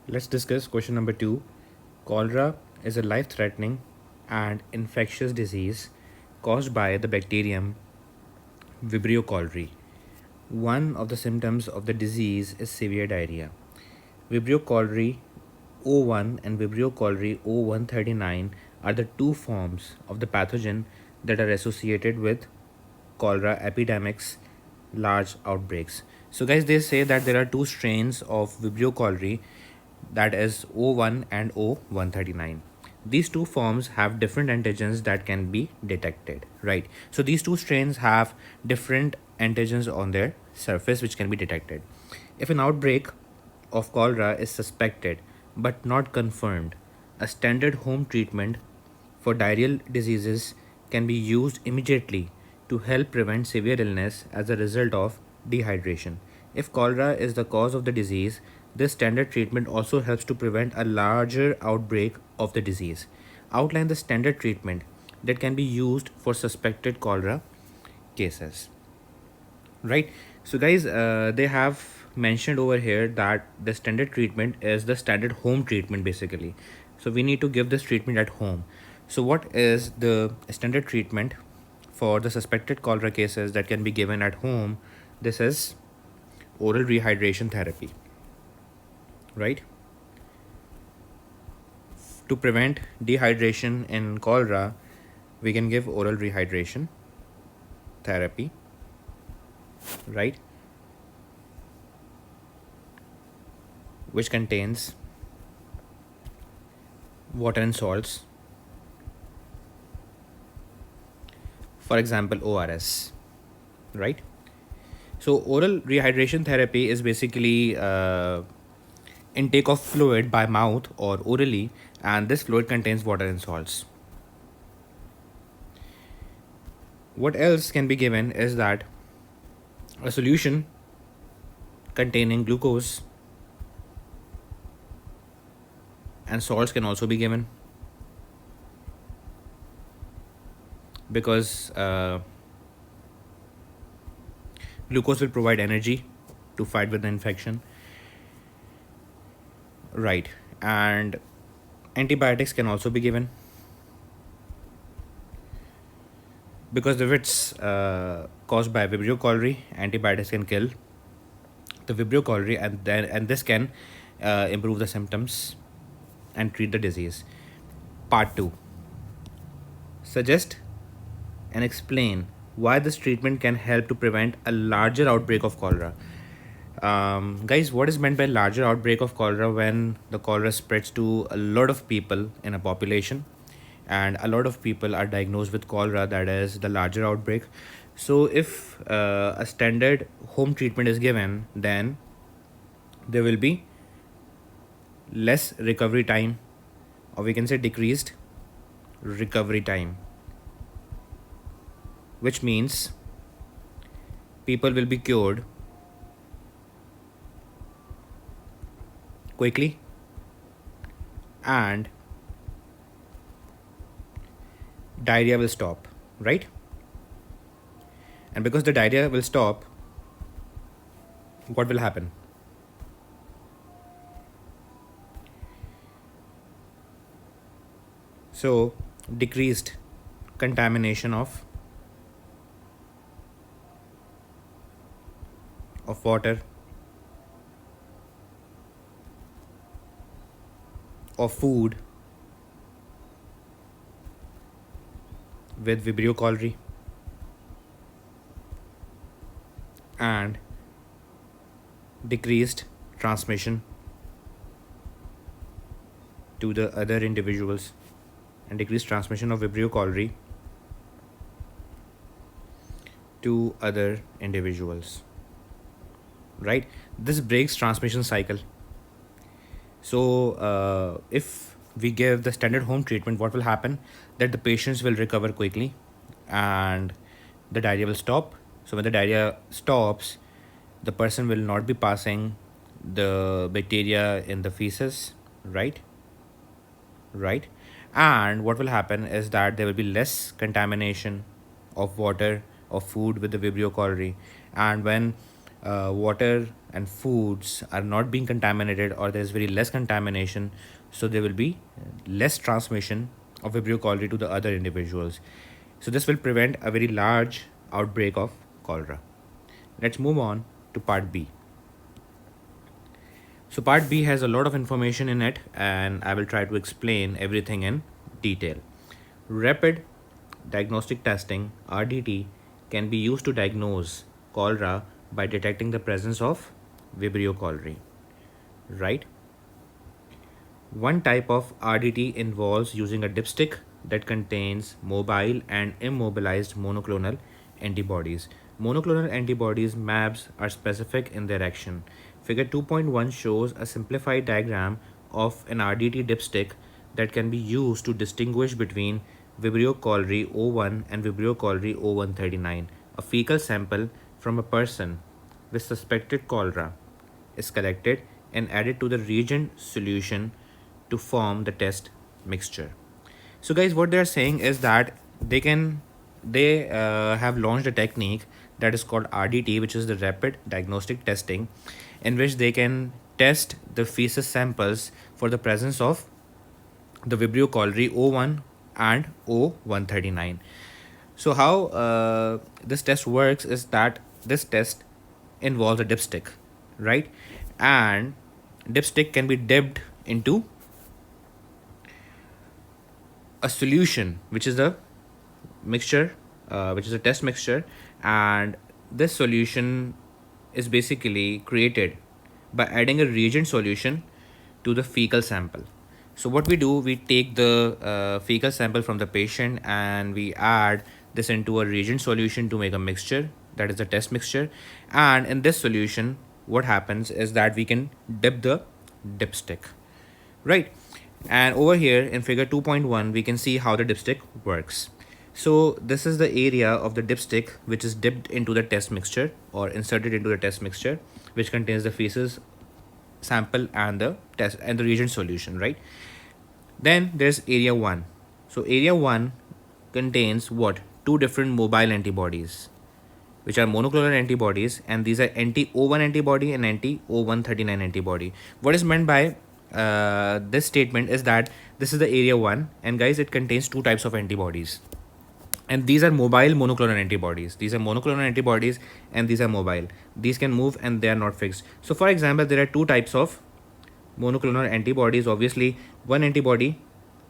Let's discuss question number 2. Cholera is a life threatening and infectious disease caused by the bacterium Vibrio cholerae. One of the symptoms of the disease is severe diarrhea. Vibrio cholerae O1 and Vibrio cholerae O139 are the two forms of the pathogen that are associated with cholera epidemics, large outbreaks. So, guys, they say that there are two strains of Vibrio cholerae, that is O1 and O139. These two forms have different antigens that can be detected, right? So, these two strains have different antigens on their surface which can be detected. If an outbreak of cholera is suspected but not confirmed, a standard home treatment for diarrheal diseases can be used immediately to help prevent severe illness as a result of dehydration. If cholera is the cause of the disease, this standard treatment also helps to prevent a larger outbreak of the disease. Outline the standard treatment that can be used for suspected cholera cases. Right. So, guys, they have mentioned over here that the standard treatment is the standard home treatment basically. So, we need to give this treatment at home. So, what is the standard treatment for the suspected cholera cases that can be given at home? This is oral rehydration therapy, right? To prevent dehydration in cholera, we can give oral rehydration therapy, right? Which contains water and salts, for example, ORS, right? So, oral rehydration therapy is basically intake of fluid by mouth or orally, and this fluid contains water and salts. What else can be given is that a solution containing glucose and salts can also be given, because glucose will provide energy to fight with the infection, right? And antibiotics can also be given, because if it's caused by Vibrio cholerae, antibiotics can kill the Vibrio cholerae, and this can improve the symptoms and treat the disease. Part 2. Suggest and explain why this treatment can help to prevent a larger outbreak of cholera. Guys, what is meant by larger outbreak of cholera? When the cholera spreads to a lot of people in a population, and a lot of people are diagnosed with cholera, that is the larger outbreak. So, if a standard home treatment is given, then there will be less recovery time, or we can say decreased recovery time, which means people will be cured quickly, and diarrhea will stop, right? And because the diarrhea will stop, what will happen? So, decreased contamination of water, of food with Vibrio cholerae, and decreased transmission to the other individuals, and decreased transmission of Vibrio cholerae to other individuals, right? This breaks transmission cycle. So, if we give the standard home treatment, what will happen? That the patients will recover quickly, and the diarrhea will stop. So, when the diarrhea stops, the person will not be passing the bacteria in the feces, right? Right. And what will happen is that there will be less contamination of water, of food with the Vibrio cholerae. And when water and foods are not being contaminated, or there is very less contamination, so there will be less transmission of Vibrio cholerae to the other individuals. So this will prevent a very large outbreak of cholera. Let's move on to part B. So part B has a lot of information in it, and I will try to explain everything in detail. Rapid diagnostic testing, RDT, can be used to diagnose cholera by detecting the presence of Vibrio cholerae, right? One type of RDT involves using a dipstick that contains mobile and immobilized monoclonal antibodies. Monoclonal antibodies MABs are specific in their action. Figure 2.1 shows a simplified diagram of an RDT dipstick that can be used to distinguish between Vibrio cholerae O1 and Vibrio cholerae O139. A fecal sample from a person with suspected cholera is collected and added to the reagent solution to form the test mixture. So guys, what they are saying is that they have launched a technique that is called RDT, which is the rapid diagnostic testing, in which they can test the feces samples for the presence of the Vibrio cholerae O1 and O139. So how this test works is that this test involves a dipstick, right? And dipstick can be dipped into a solution, which is a mixture, which is a test mixture, and this solution is basically created by adding a reagent solution to the fecal sample. So what we do, we take the fecal sample from the patient and we add this into a reagent solution to make a mixture, that is the test mixture. And in this solution, what happens is that we can dip the dipstick, right? And over here in figure 2.1, we can see how the dipstick works. So this is the area of the dipstick which is dipped into the test mixture or inserted into the test mixture, which contains the feces sample and the test and the reagent solution, right? Then there's area 1. So area 1 contains what? Two different mobile antibodies, which are monoclonal antibodies, and these are anti-O1 antibody and anti-O139 antibody. What is meant by this statement is that this is the area 1, and guys, it contains two types of antibodies, and these are mobile monoclonal antibodies. These are monoclonal antibodies and these are mobile. These can move and they are not fixed. So for example, there are two types of monoclonal antibodies. Obviously, one antibody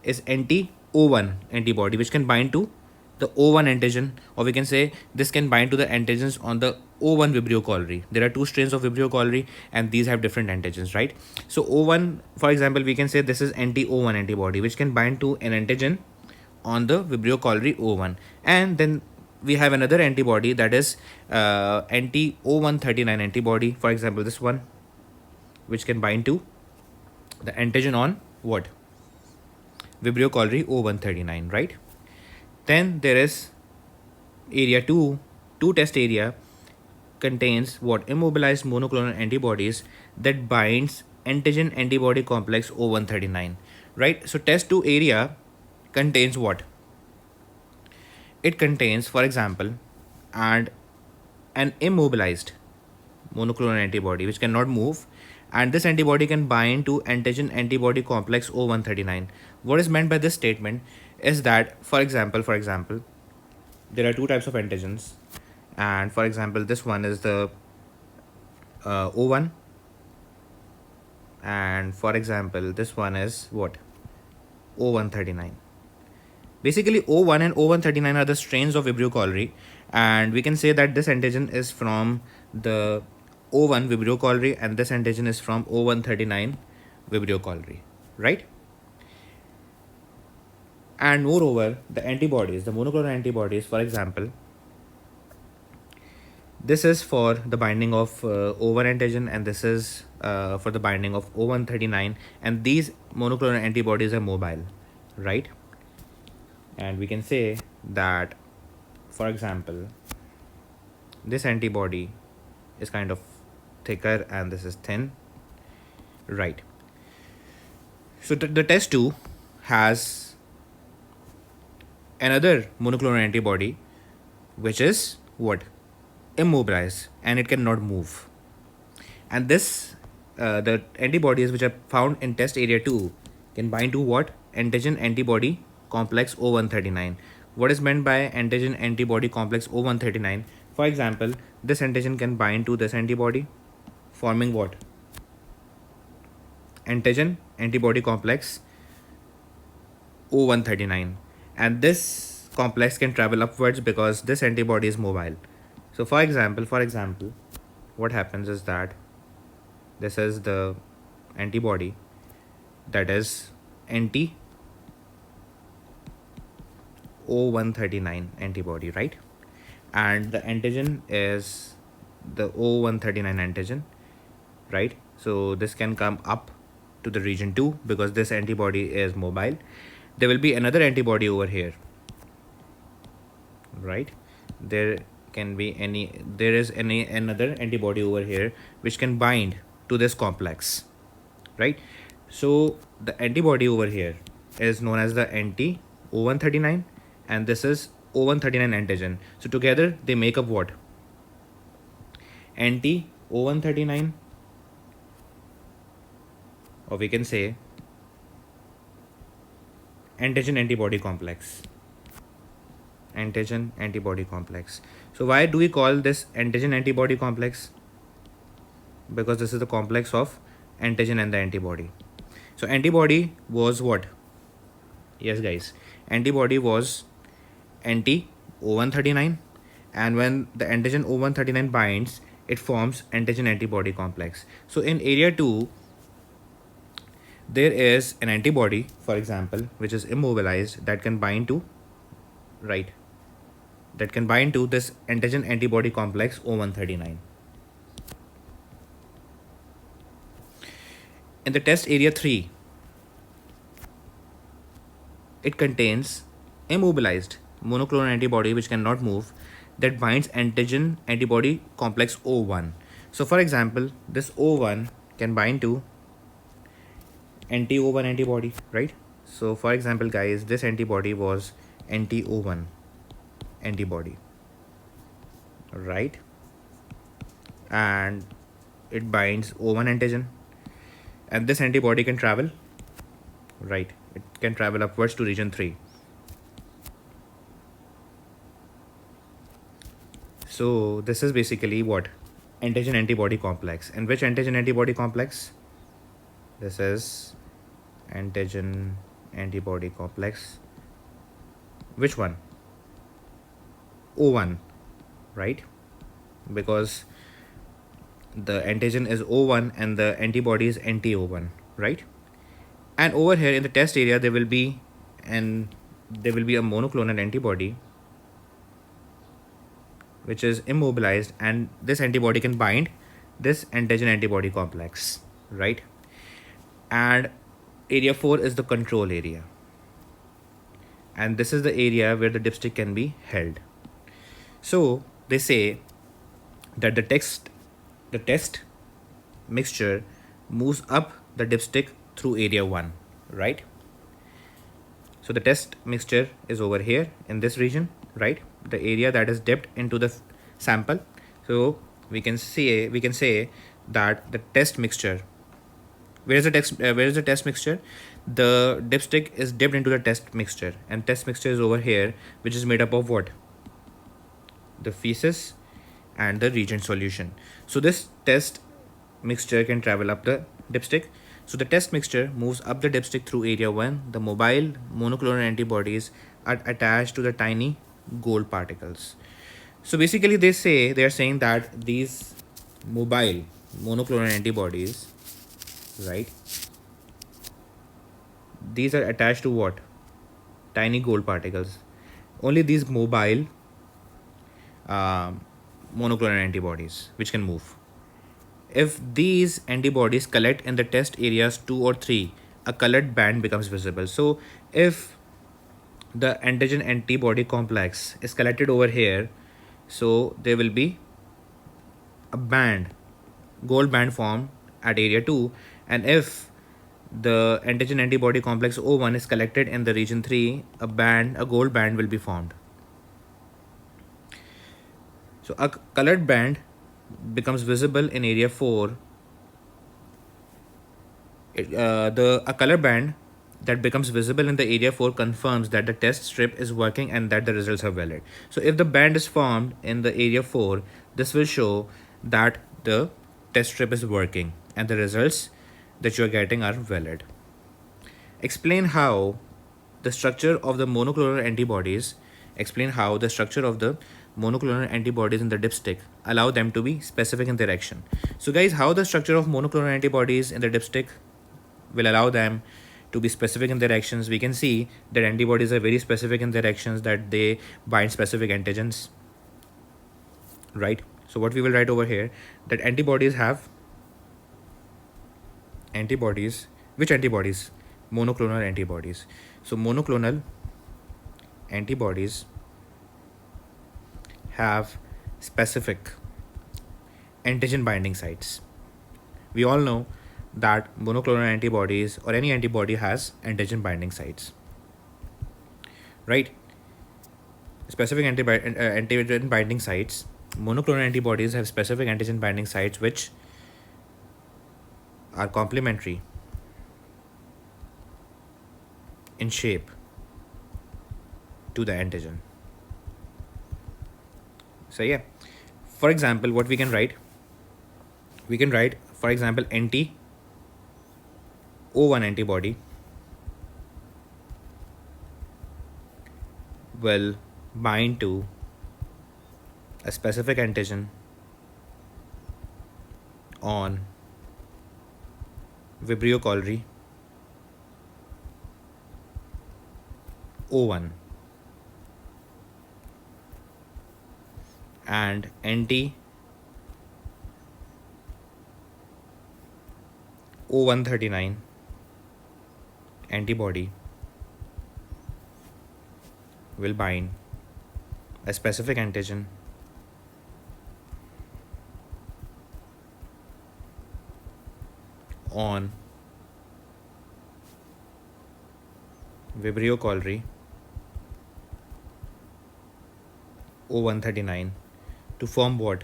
is anti-O1 antibody, which can bind to the O1 antigen, or we can say this can bind to the antigens on the O1 Vibrio cholerae. There are two strains of Vibrio cholerae and these have different antigens, right? So O1, for example, we can say this is anti-O1 antibody, which can bind to an antigen on the Vibrio cholerae O1. And then we have another antibody that is anti-O139 antibody, for example this one, which can bind to the antigen on what? Vibrio cholerae O139, right? Then there is area 2. Test area contains what? Immobilized monoclonal antibodies that binds antigen antibody complex O139, right? So test 2 area contains what? It contains, for example, and an immobilized monoclonal antibody which cannot move, and this antibody can bind to antigen antibody complex O139. What is meant by this statement is that, for example, there are two types of antigens, and for example, this one is the O1, and for example, this one is what? O139. Basically, O1 and O139 are the strains of Vibrio cholerae, and we can say that this antigen is from the O1 Vibrio cholerae and this antigen is from O139 Vibrio cholerae, right? And moreover, the antibodies, the monoclonal antibodies, for example, this is for the binding of O1 antigen, and this is for the binding of O139, and these monoclonal antibodies are mobile, right? And we can say that, for example, this antibody is kind of thicker and this is thin, right? So the test 2 has another monoclonal antibody, which is what? immobilized and it cannot move. And this, the antibodies which are found in test area 2 can bind to what? Antigen antibody complex O139. What is meant by antigen antibody complex O139? For example, this antigen can bind to this antibody, forming what? Antigen antibody complex O139. And this complex can travel upwards because this antibody is mobile. So for example, what happens is that this is the antibody, that is anti O139 antibody, right? And the antigen is the O139 antigen, right? So this can come up to the region 2 because this antibody is mobile. There will be another antibody over here, right? There is another antibody over here which can bind to this complex, right? So the antibody over here is known as the anti O139, and this is O139 antigen. So together they make up what? Anti O139, or we can say antigen antibody complex. Antigen antibody complex. So why do we call this antigen antibody complex? Because this is the complex of antigen and the antibody. So antibody was what? Yes guys, antibody was anti O139, and when the antigen O139 binds, it forms antigen antibody complex. So in area 2 there is an antibody, for example, which is immobilized, that can bind to, right, that can bind to this antigen antibody complex O139. In the test area 3, it contains immobilized monoclonal antibody which cannot move, that binds antigen antibody complex O1. So for example, this O1 can bind to anti-O1 antibody, right? So for example guys, this antibody was anti-O1 antibody, right? And it binds O1 antigen, and this antibody can travel, right, it can travel upwards to region 3. So this is basically what? Antigen antibody complex. And which antigen antibody complex? This is antigen antibody complex. Which one? O1, right? Because the antigen is O1 and the antibody is anti-O1, right? And over here in the test area there will be a monoclonal antibody which is immobilized, and this antibody can bind this antigen antibody complex, right? And area 4 is the control area, and this is the area where the dipstick can be held. So they say that the test mixture moves up the dipstick through area 1, right? So the test mixture is over here in this region, right? The area that is dipped into the sample. So we can say that the test mixture, where is the test mixture? The dipstick is dipped into the test mixture, and test mixture is over here, which is made up of what? The feces and the reagent solution. So this test mixture can travel up the dipstick. So the test mixture moves up the dipstick through area 1. The mobile monoclonal antibodies are attached to the tiny gold particles. So basically they are saying that these mobile monoclonal antibodies, right, these are attached to what? Tiny gold particles. Only these mobile monoclonal antibodies which can move. If these antibodies collect in the test areas 2 or 3, a colored band becomes visible. So if the antigen antibody complex is collected over here, so there will be a band, gold band formed at area 2, and if the antigen antibody complex O1 is collected in the region 3, a gold band will be formed. So a colored band becomes visible in area 4. A color band that becomes visible in the area 4 confirms that the test strip is working and that the results are valid. So if the band is formed in the area 4, this will show that the test strip is working and the results that you are getting are valid. Explain how the structure of the monoclonal antibodies explain how the structure of the monoclonal antibodies in the dipstick allow them to be specific in their action. So guys, how the structure of monoclonal antibodies in the dipstick will allow them to be specific in their actions. We can see that antibodies are very specific in their actions, that they bind specific antigens, right? So what we will write over here, that antibodies have antibodies. Which antibodies? Monoclonal antibodies. So monoclonal antibodies have specific antigen binding sites. We all know that monoclonal antibodies or any antibody has antigen binding sites, right? Specific antigen binding sites. Monoclonal antibodies have specific antigen binding sites which are complementary in shape to the antigen. So yeah, for example, what we can write? We can write, for example, anti-O1 antibody will bind to a specific antigen on Vibrio cholerae O1, and anti-O139 antibody will bind a specific antigen on Vibrio cholerae O139 to form what?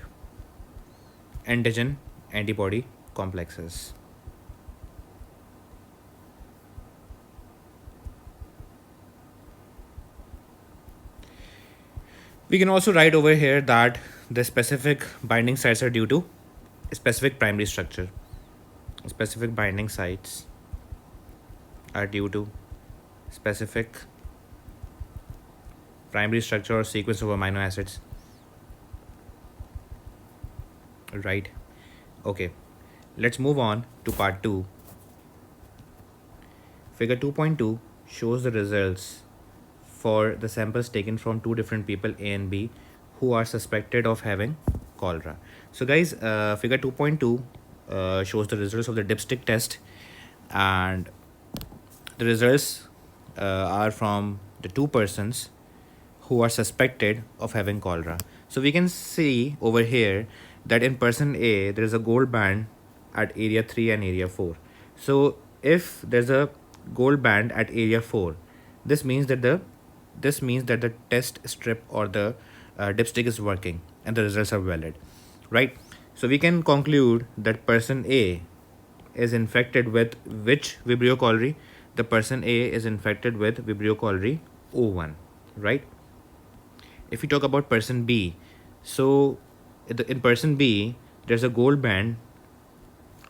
Antigen antibody complexes. We can also write over here that the specific binding sites are due to specific primary structure. Specific binding sites are due to specific primary structure or sequence of amino acids, right? Okay, let's move on to part 2. Figure 2.2 shows the results for the samples taken from two different people, A and B, who are suspected of having cholera. So guys, figure 2.2 shows the results of the dipstick test, and the results are from the two persons who are suspected of having cholera. So we can see over here that in person A there is a gold band at area 3 and area 4. So if there's a gold band at area 4, this means that the test strip or the dipstick is working and the results are valid, right? So we can conclude that person A is infected with which Vibrio cholerae? The person A is infected with Vibrio cholerae O1, right? If we talk about person B, so in person B, there's a gold band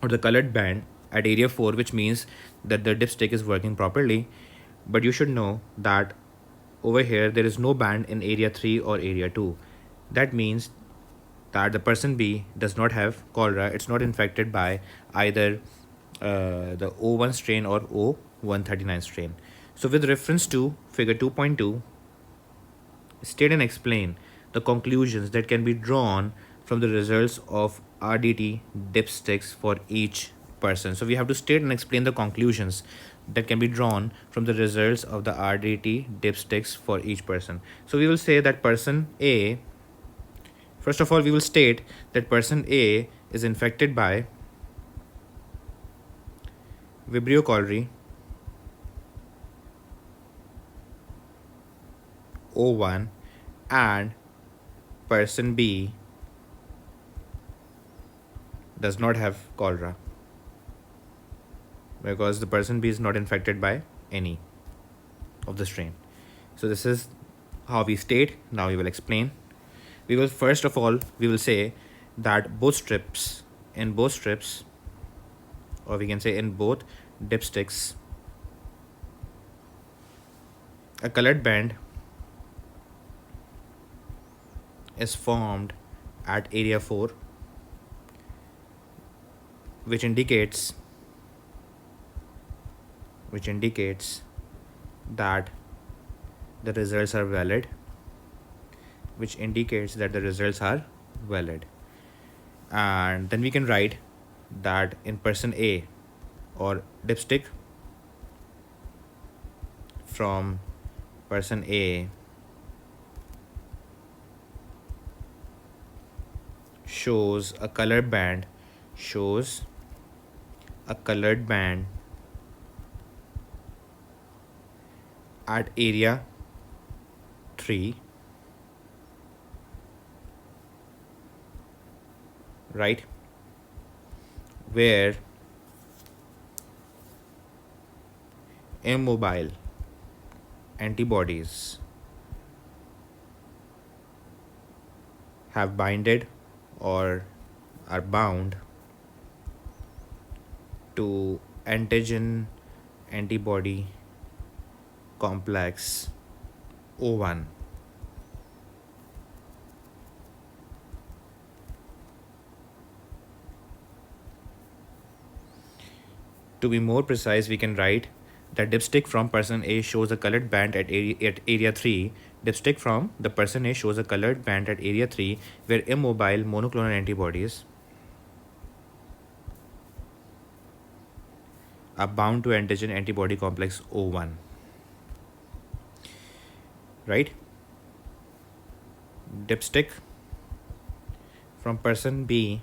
or the colored band at area 4, which means that the dipstick is working properly. But you should know that over here there is no band in area 3 or area 2. That means that the person B does not have cholera. It's not infected by either the O1 strain or O139 strain. So with reference to figure 2.2, state and explain the conclusions that can be drawn from the results of RDT dipsticks for each person. So we have to state and explain the conclusions that can be drawn from the results of the RDT dipsticks for each person. So we will say that person A, first of all, we will state that person A is infected by Vibrio cholerae O1, and person B does not have cholera because the person B is not infected by any of the strain. So this is how we state. Now we will explain. We will first of all we will say that in both strips, or we can say in both dipsticks, a colored band is formed at area 4, which indicates that the results are valid, and then we can write that in person A, or dipstick from person A shows a colored band at area 3, right, where immobile antibodies have binded or are bound to antigen antibody complex O1. To be more precise, we can write that dipstick from person A shows a colored band at area 3. Dipstick from the person A shows a colored band at area 3 where immobile monoclonal antibodies are bound to antigen antibody complex O1. Right? Dipstick from person B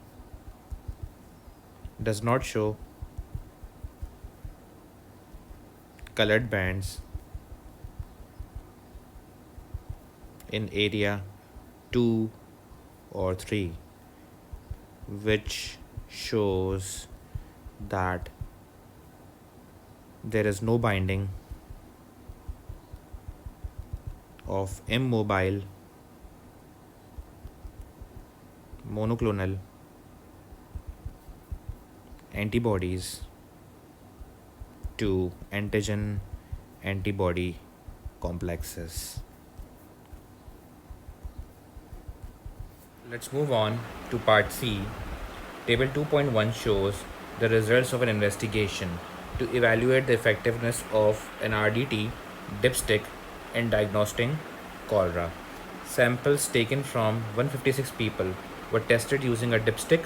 does not show colored bands in area 2 or 3, which shows that there is no binding of immobile monoclonal antibodies to antigen antibody complexes. Let's move on to part C. Table 2.1 shows the results of an investigation to evaluate the effectiveness of an RDT dipstick in diagnosing cholera. Samples taken from 156 people were tested using a dipstick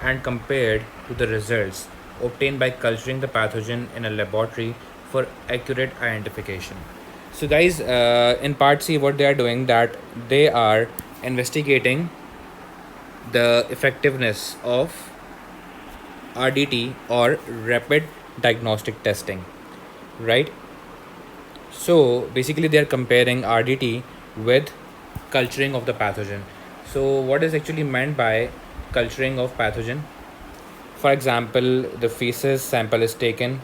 and compared to the results obtained by culturing the pathogen in a laboratory for accurate identification. So guys, in part C, what they are doing, that they are investigating the effectiveness of RDT, or rapid diagnostic testing, right? So basically they are comparing RDT with culturing of the pathogen. So what is actually meant by culturing of pathogen? For example, the feces sample is taken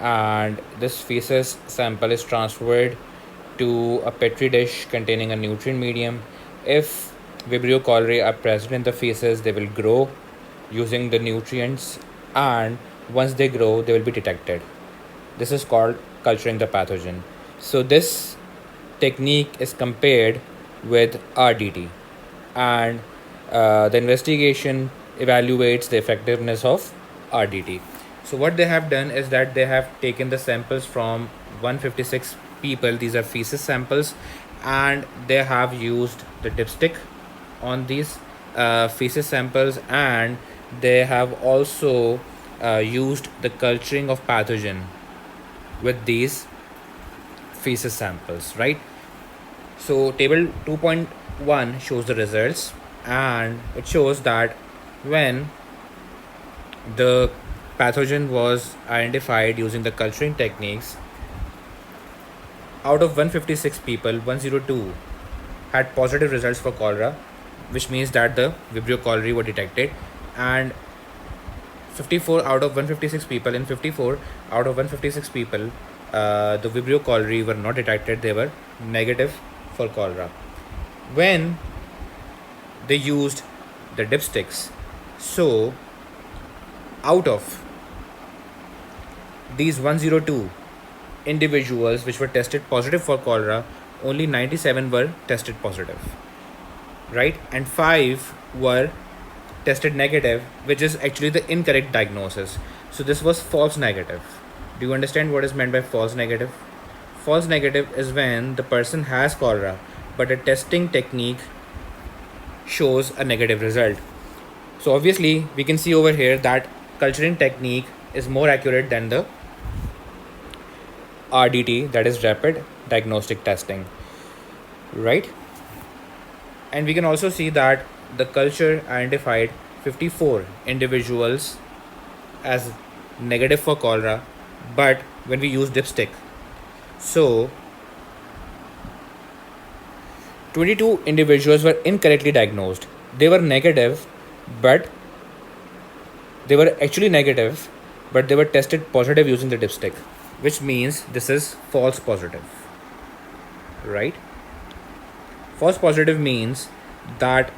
and this feces sample is transferred to a petri dish containing a nutrient medium. If Vibrio cholerae are present in the feces, they will grow using the nutrients, and once they grow, they will be detected. This is called culturing the pathogen. So this technique is compared with RDT, and the investigation evaluates the effectiveness of RDT. So what they have done is that they have taken the samples from 156 people, these are feces samples, and they have used the dipstick on these feces samples, and they have also used the culturing of pathogen with these feces samples, right? So table 2.1 shows the results, and it shows that when the pathogen was identified using the culturing techniques, out of 156 people, 102 had positive results for cholera, which means that the Vibrio cholerae were detected, and 54 out of 156 people, in 54 out of 156 people, the Vibrio cholerae were not detected, they were negative for cholera. When they used the dipsticks, so out of these 102 individuals which were tested positive for cholera, only 97 were tested positive, right? And 5 were tested negative, which is actually the incorrect diagnosis. So this was false negative. Do you understand what is meant by false negative? False negative is when the person has cholera, but a testing technique shows a negative result. So obviously we can see over here that culturing technique is more accurate than the RDT, that is rapid diagnostic testing, right? And we can also see that the culture identified 54 individuals as negative for cholera, but when we use dipstick, so 22 individuals were incorrectly diagnosed. They were negative, but they were actually negative, but they were tested positive using the dipstick, which means this is false positive, right? False positive means that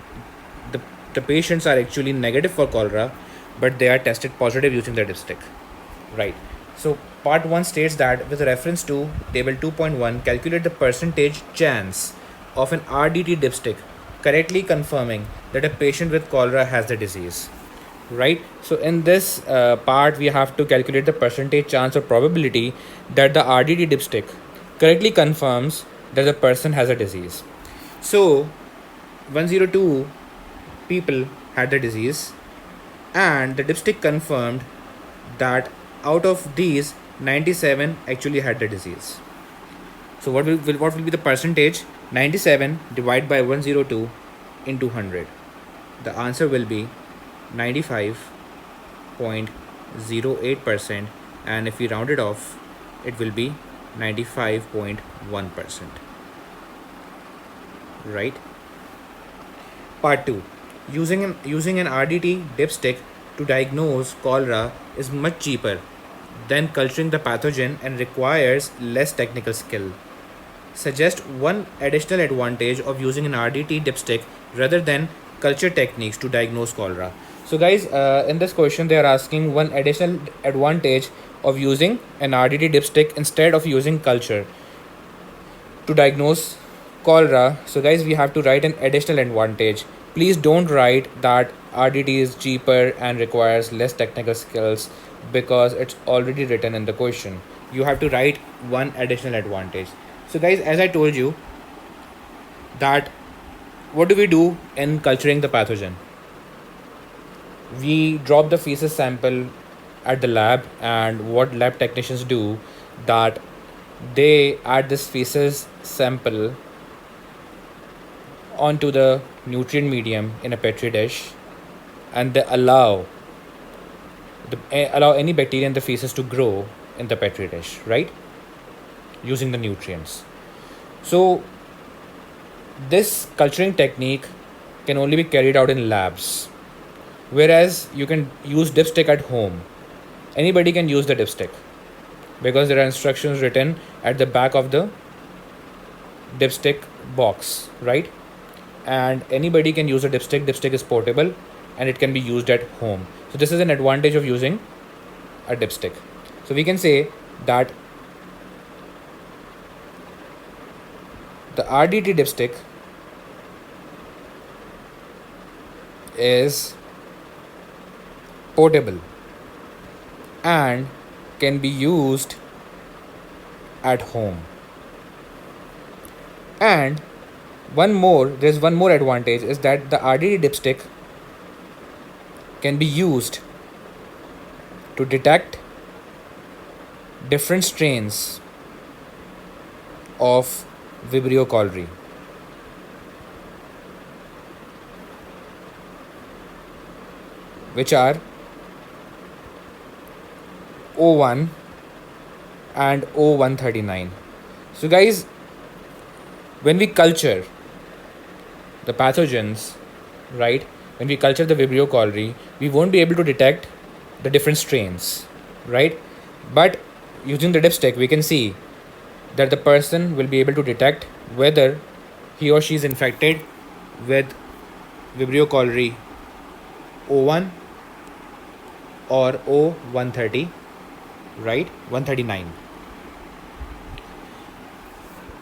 the patients are actually negative for cholera, but they are tested positive using the dipstick, right? So part 1 states that with reference to table 2.1, calculate the percentage chance of an RDT dipstick correctly confirming that a patient with cholera has the disease, right? So in this part, we have to calculate the percentage chance or probability that the RDT dipstick correctly confirms that the person has a disease. So 102 people had the disease, and the dipstick confirmed that out of these 97 actually had the disease. So what will be the percentage? 97 divided by 102 into 100. The answer will be 95.08%, and if we round it off, it will be 95.1%, right? Part 2. Using an RDT dipstick to diagnose cholera is much cheaper than culturing the pathogen and requires less technical skill. Suggest one additional advantage of using an RDT dipstick rather than culture techniques to diagnose cholera. So guys, in this question they are asking one additional advantage of using an RDT dipstick instead of using culture to diagnose cholera. So guys, we have to write an additional advantage. Please don't write that RDT is cheaper and requires less technical skills, because it's already written in the question. You have to write one additional advantage. So guys, as I told you that what do we do in culturing the pathogen? We drop the feces sample at the lab, and what lab technicians do, that they add this feces sample onto the nutrient medium in a petri dish, and they allow any bacteria in the feces to grow in the petri dish, right, using the nutrients. So this culturing technique can only be carried out in labs, whereas you can use dipstick at home. Anybody can use the dipstick because there are instructions written at the back of the dipstick box, right? And anybody can use a dipstick. Dipstick is portable and it can be used at home. So this is an advantage of using a dipstick. So we can say that the RDT dipstick is portable and can be used at home. And there's one more advantage, is that the RDT dipstick can be used to detect different strains of Vibrio cholerae, which are O1 and O139. So guys, when we culture the pathogens, right, when we culture the Vibrio cholerae, we won't be able to detect the different strains, right? But using the dipstick, we can see that the person will be able to detect whether he or she is infected with Vibrio cholerae O1 or O130, right? 139.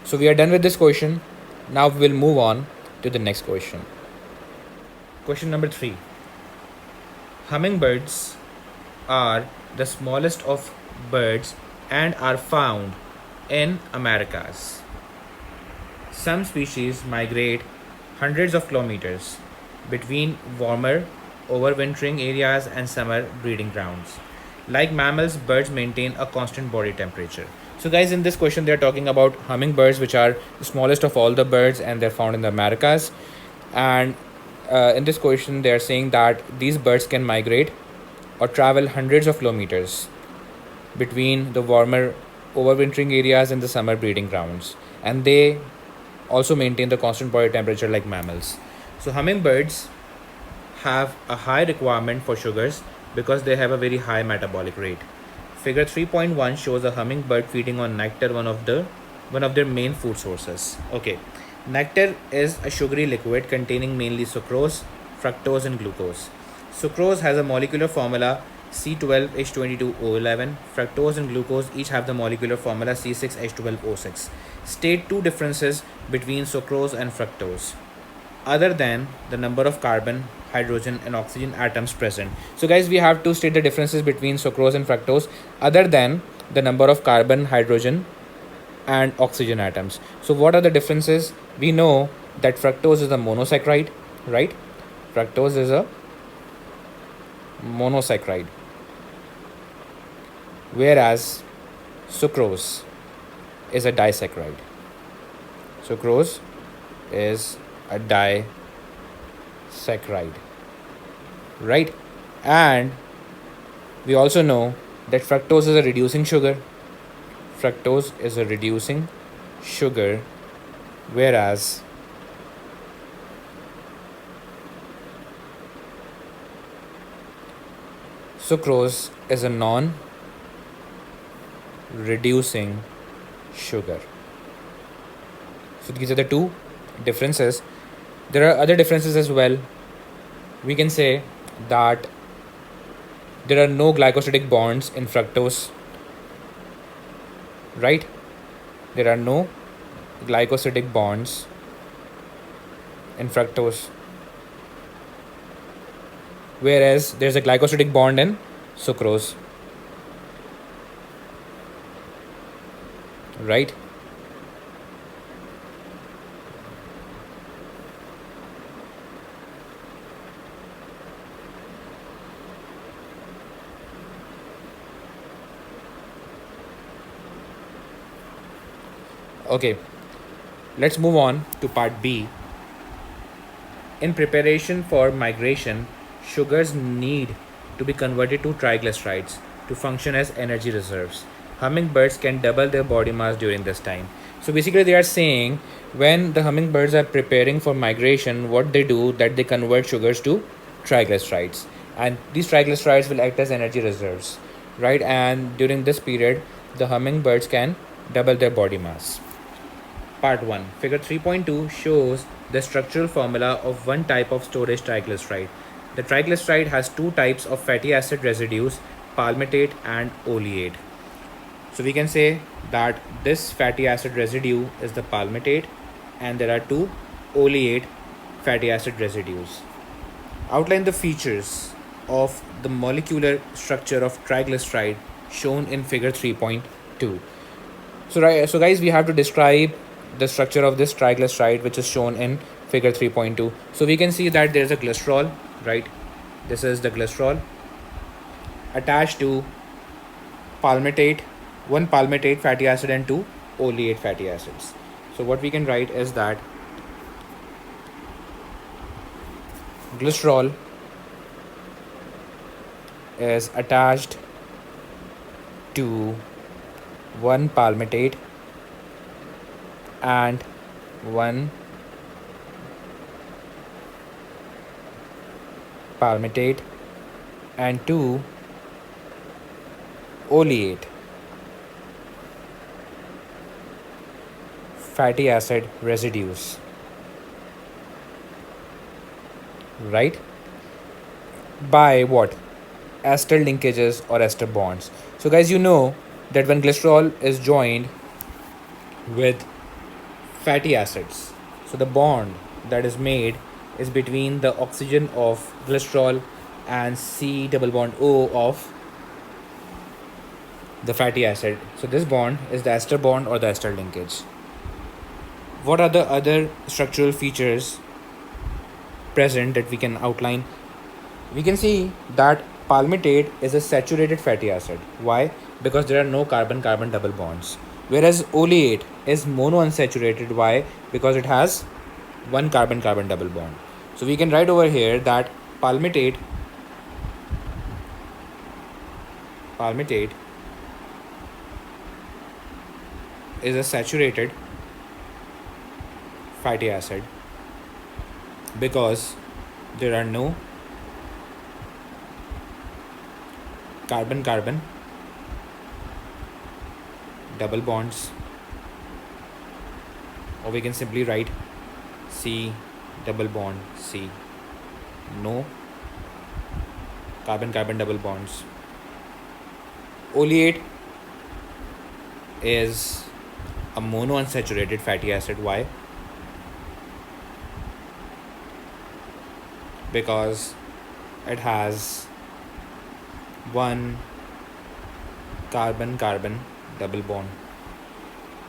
So we are done with this question. Now we'll move on to the next question. Question number 3. Hummingbirds are the smallest of birds and are found in Americas. Some species migrate hundreds of kilometers between warmer, overwintering areas and summer breeding grounds. Like mammals, birds maintain a constant body temperature. So, guys, in this question, they are talking about hummingbirds, which are the smallest of all the birds, and they're found in the Americas. And in this question, they are saying that these birds can migrate or travel hundreds of kilometers between the warmer, overwintering areas and the summer breeding grounds, and they also maintain the constant body temperature like mammals. So, hummingbirds have a high requirement for sugars because they have a very high metabolic rate. Figure 3.1 shows a hummingbird feeding on nectar, one of their main food sources. Okay, nectar is a sugary liquid containing mainly sucrose, fructose, and glucose. Sucrose has a molecular formula C12H22O11. Fructose and glucose each have the molecular formula C6H12O6. State two differences between sucrose and fructose other than the number of carbon, hydrogen, and oxygen atoms present. So, guys, we have to state the differences between sucrose and fructose other than the number of carbon, hydrogen, and oxygen atoms. So, what are the differences? We know that fructose is a monosaccharide, right? Fructose is a monosaccharide, whereas sucrose is a disaccharide. Sucrose is a disaccharide, right? And we also know that fructose is a reducing sugar. Fructose is a reducing sugar, whereas sucrose is a non-reducing sugar. So these are the two differences. There are other differences as well. We can say that there are no glycosidic bonds in fructose, right? There are no glycosidic bonds in fructose, whereas there's a glycosidic bond in sucrose, right? Okay, let's move on to part B. In preparation for migration, sugars need to be converted to triglycerides to function as energy reserves. Hummingbirds can double their body mass during this time. So basically they are saying when the hummingbirds are preparing for migration, what they do that they convert sugars to triglycerides, and these triglycerides will act as energy reserves, right? And during this period, the hummingbirds can double their body mass. Part 1. Figure 3.2 shows the structural formula of one type of storage triglyceride. The triglyceride has two types of fatty acid residues, palmitate and oleate. So we can say that this fatty acid residue is the palmitate and there are two oleate fatty acid residues. Outline the features of the molecular structure of triglyceride shown in figure 3.2. So guys, we have to describe the structure of this triglyceride, which is shown in figure 3.2. So we can see that there's a glycerol, right? This is the glycerol attached to palmitate, one palmitate fatty acid and two oleate fatty acids. So what we can write is that glycerol is attached to one palmitate and one palmitate and two oleate, fatty acid residues, right? By what? Ester linkages or ester bonds. So guys, you know that when glycerol is joined with fatty acids, so the bond that is made is between the oxygen of glycerol and C double bond O of the fatty acid. So this bond is the ester bond or the ester linkage. What are the other structural features present that we can outline? We can see that palmitate is a saturated fatty acid. Why? Because there are no carbon-carbon double bonds. Whereas oleate is monounsaturated. Why? Because it has one carbon-carbon double bond. So we can write over here that palmitate is a saturated fatty acid because there are no carbon-carbon double bonds, or we can simply write C double bond C. No carbon-carbon double bonds. Oleate is a monounsaturated fatty acid. Why? Because it has one carbon-carbon double bond.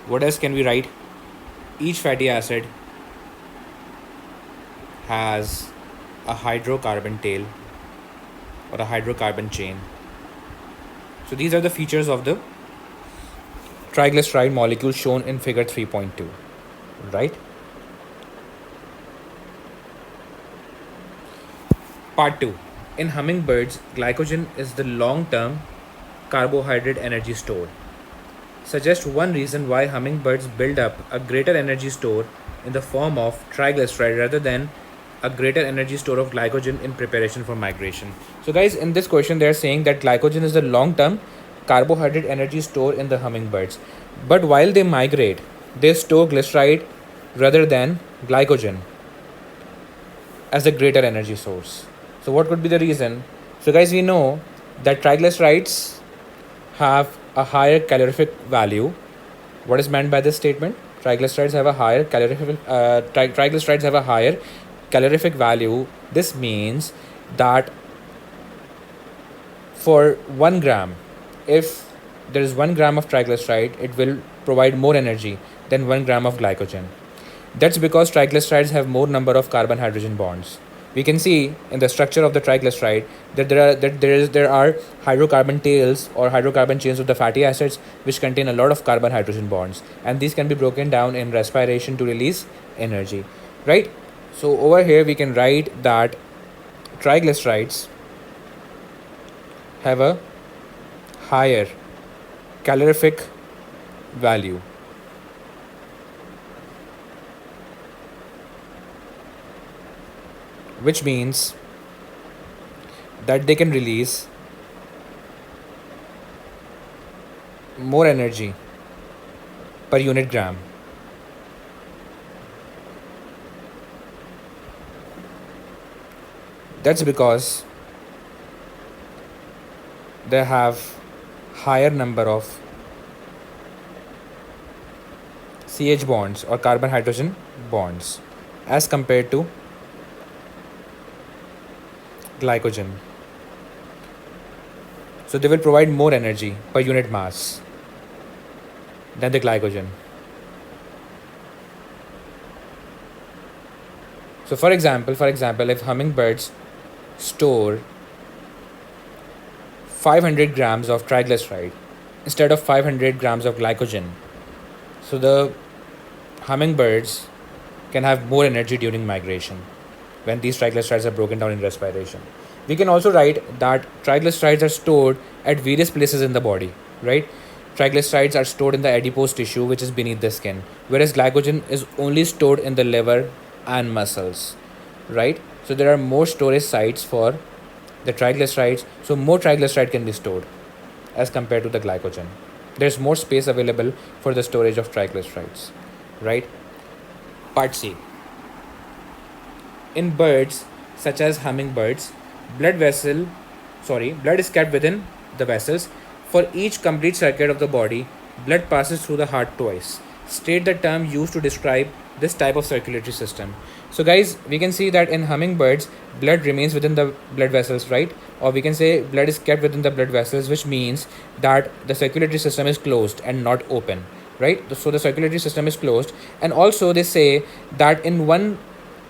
What else can we write? Each fatty acid has a hydrocarbon tail or a hydrocarbon chain. So these are the features of the triglyceride molecule shown in figure 3.2, right? Part 2. In hummingbirds, glycogen is the long-term carbohydrate energy store. Suggest one reason why hummingbirds build up a greater energy store in the form of triglyceride rather than a greater energy store of glycogen in preparation for migration. So guys, in this question they are saying that glycogen is the long-term carbohydrate energy store in the hummingbirds. But while they migrate, they store glyceride rather than glycogen as a greater energy source. So what could be the reason? So guys, we know that triglycerides have a higher calorific value. What is meant by this statement? Triglycerides have a higher calorific value. This means that for 1 gram, if there is 1 gram of triglyceride, it will provide more energy than 1 gram of glycogen. That's because triglycerides have more number of carbon-hydrogen bonds. We can see in the structure of the triglyceride that there are hydrocarbon tails or hydrocarbon chains of the fatty acids which contain a lot of carbon-hydrogen bonds, and these can be broken down in respiration to release energy, right? So over here we can write that triglycerides have a higher calorific value, which means that they can release more energy per unit gram. That's because they have higher number of CH bonds or carbon hydrogen bonds as compared to glycogen. So they will provide more energy per unit mass than the glycogen. So for example, if hummingbirds store 500 grams of triglyceride instead of 500 grams of glycogen, so the hummingbirds can have more energy during migration when these triglycerides are broken down in respiration. We can also write that triglycerides are stored at various places in the body, right? Triglycerides are stored in the adipose tissue, which is beneath the skin, whereas glycogen is only stored in the liver and muscles, right? So there are more storage sites for the triglycerides, so more triglyceride can be stored. as compared to the glycogen. There's more space available for the storage of triglycerides, right? Part C. In birds, such as hummingbirds, blood is kept within the vessels. For each complete circuit of the body, blood passes through the heart twice. State the term used to describe this type of circulatory system. So guys, we can see that in hummingbirds, blood remains within the blood vessels, right? Or we can say blood is kept within the blood vessels, which means that the circulatory system is closed and not open, right? So the circulatory system is closed. And also they say that in one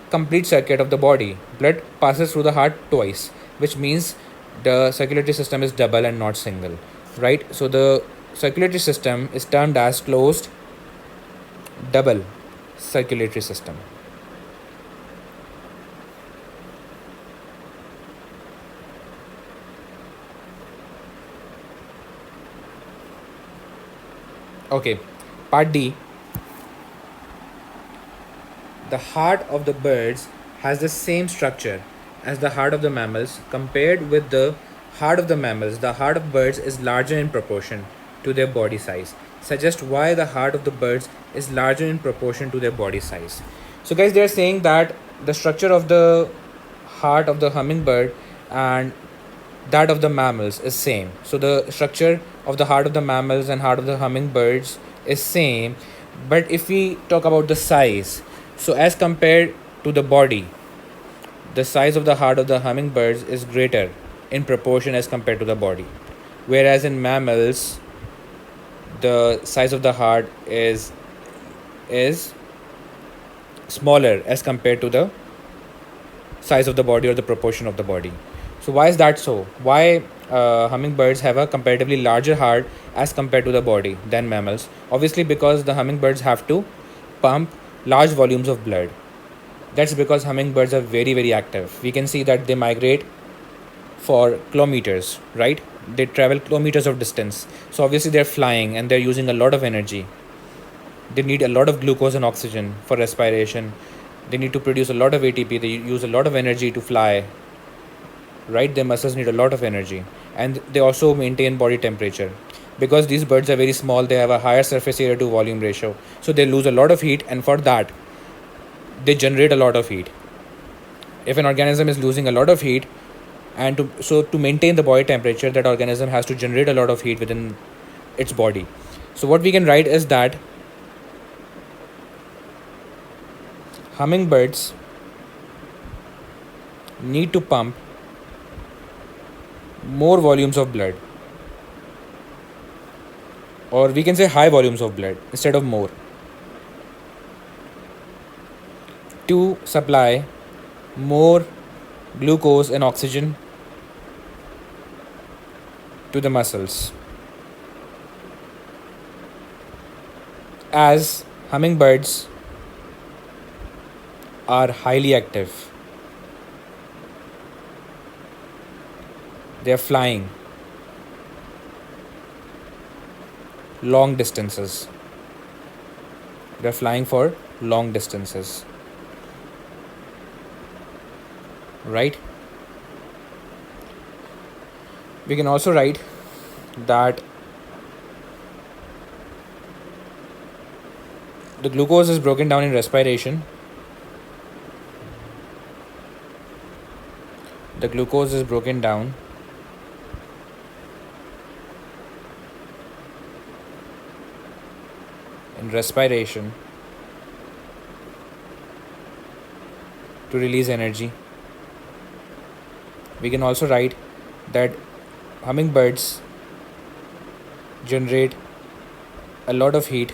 complete circuit of the body, blood passes through the heart twice, which means the circulatory system is double and not single, right? So the circulatory system is termed as closed double circulatory system. Okay, part D. The heart of the birds has the same structure as the heart of the mammals. Compared with the heart of the mammals, the heart of birds is larger in proportion to their body size. Suggest why the heart of the birds is larger in proportion to their body size. So guys, they are saying that the structure of the heart of the hummingbird and that of the mammals is same. So the structure of the heart of the mammals and heart of the hummingbirds is same. But if we talk about the size, so as compared to the body, the size of the heart of the hummingbirds is greater in proportion as compared to the body. Whereas in mammals, the size of the heart is smaller as compared to the size of the body or the proportion of the body. So why is that so? Why hummingbirds have a comparatively larger heart as compared to the body than mammals? Obviously because the hummingbirds have to pump large volumes of blood. That's because hummingbirds are very, very active. We can see that they migrate for kilometers, right? They travel kilometers of distance. So obviously they're flying and they're using a lot of energy. They need a lot of glucose and oxygen for respiration. They need to produce a lot of ATP. They use a lot of energy to fly, right? Their muscles need a lot of energy. And they also maintain body temperature. Because these birds are very small, they have a higher surface area to volume ratio. So they lose a lot of heat, and for that, they generate a lot of heat. If an organism is losing a lot of heat, and to maintain the body temperature, that organism has to generate a lot of heat within its body. So what we can write is that hummingbirds need to pump more volumes of blood, or we can say high volumes of blood instead of more, to supply more glucose and oxygen to the muscles. As hummingbirds are highly active, they are flying long distances. They are flying for long distances, right? We can also write that the glucose is broken down in respiration. The glucose is broken down in respiration to release energy. We can also write that hummingbirds generate a lot of heat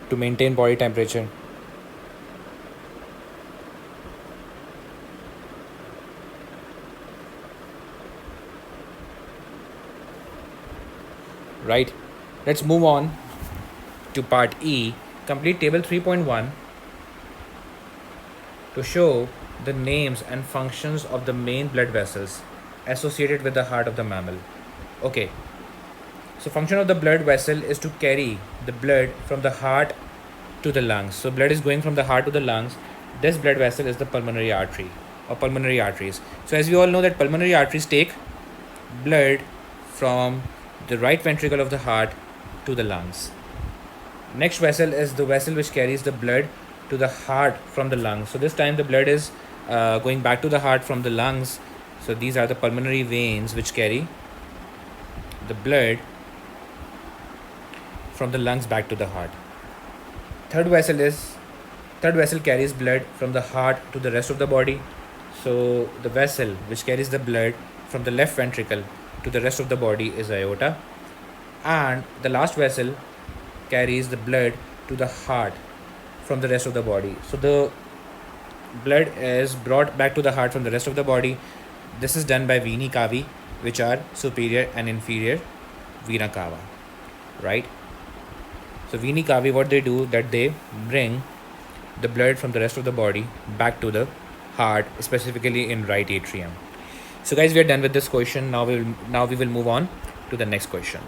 to maintain body temperature. Right? Let's move on to part E. Complete table 3.1 to show the names and functions of the main blood vessels associated with the heart of the mammal. Okay, so function of the blood vessel is to carry the blood from the heart to the lungs. So blood is going from the heart to the lungs. This blood vessel is the pulmonary artery or pulmonary arteries. So as we all know that pulmonary arteries take blood from the right ventricle of the heart to the lungs. Next vessel is the vessel which carries the blood to the heart from the lungs. So this time the blood is going back to the heart from the lungs. So these are the pulmonary veins which carry the blood from the lungs back to the heart. Third vessel carries blood from the heart to the rest of the body. So the vessel which carries the blood from the left ventricle to the rest of the body is aorta, and the last vessel carries the blood to the heart from the rest of the body. So the blood is brought back to the heart from the rest of the body. This is done by veni cavi, which are superior and inferior vena cava, right? So veni cavi, what they do, that they bring the blood from the rest of the body back to the heart, specifically in right atrium. So guys, we are done with this question. Now we will move on to the next question.